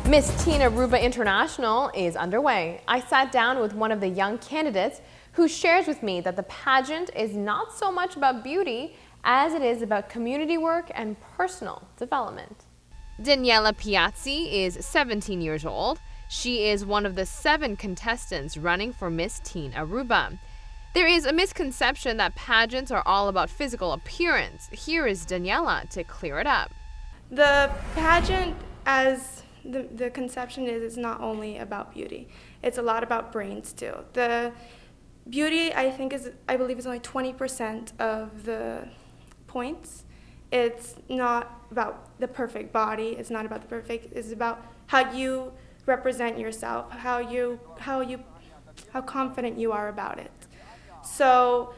Miss Teen Aruba International is underway. I sat down with one of the young candidates who shares with me that the pageant is not so much about beauty as it is about community work and personal development. Daniela Piazzi is 17 years old. She is one of the 7 contestants running for Miss Teen Aruba. There is a misconception that pageants are all about physical appearance. Here is Daniela to clear it up. The pageant, as the conception is not only about beauty. It's a lot about brains too. The beauty, I believe, is only 20% of the points. It's not about the perfect body. It's not about the perfect. It's about how you represent yourself, how confident you are about it. So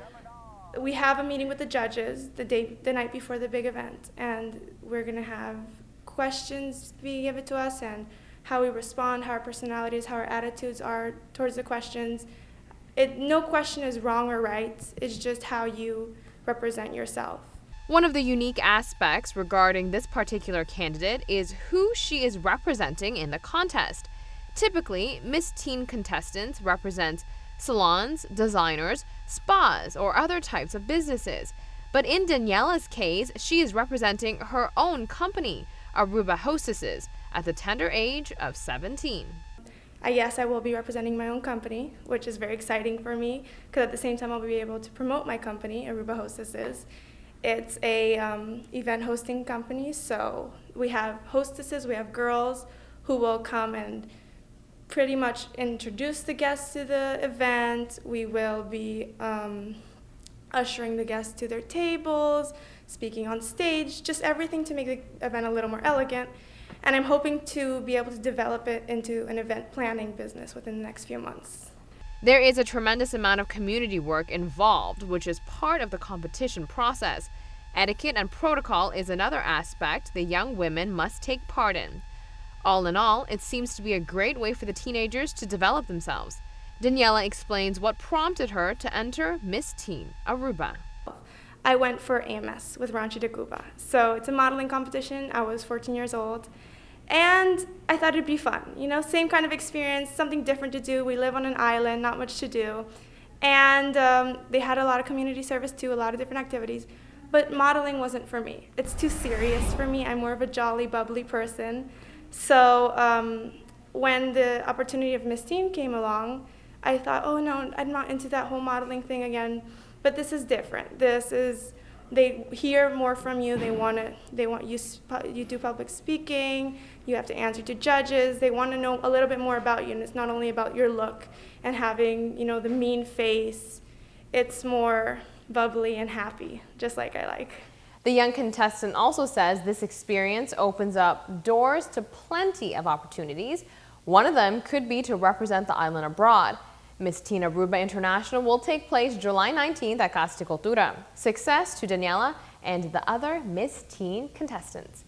we have a meeting with the judges the night before the big event, and we're gonna have questions being given to us and how we respond, how our personalities, how our attitudes are towards the questions. No question is wrong or right. It's just how you represent yourself. One of the unique aspects regarding this particular candidate is who she is representing in the contest. Typically, Miss Teen contestants represent salons, designers, spas, or other types of businesses. But in Daniela's case, she is representing her own company, Aruba Hostesses, at the tender age of 17. Yes, I will be representing my own company, which is very exciting for me, because at the same time I'll be able to promote my company, Aruba Hostesses. It's a event hosting company, so we have hostesses, we have girls who will come and pretty much introduce the guests to the event. We will be ushering the guests to their tables, speaking on stage, just everything to make the event a little more elegant. And I'm hoping to be able to develop it into an event planning business within the next few months. There is a tremendous amount of community work involved, which is part of the competition process. Etiquette and protocol is another aspect the young women must take part in. All in all, it seems to be a great way for the teenagers to develop themselves. Daniela explains what prompted her to enter Miss Teen Aruba. I went for AMS with Rancho de Cuba. So it's a modeling competition. I was 14 years old. And I thought it'd be fun. Same kind of experience, something different to do. We live on an island, not much to do. And they had a lot of community service too, a lot of different activities. But modeling wasn't for me. It's too serious for me. I'm more of a jolly, bubbly person. So when the opportunity of Miss Teen came along, I thought, oh no, I'm not into that whole modeling thing again. But this is different. They hear more from you. They want you do public speaking. You have to answer to judges. They want to know a little bit more about you, and it's not only about your look and having, the mean face. It's more bubbly and happy, just like I like. The young contestant also says this experience opens up doors to plenty of opportunities. One of them could be to represent the island abroad. Miss Teen Aruba International will take place July 19th at Casa de Cultura. Success to Daniela and the other Miss Teen contestants.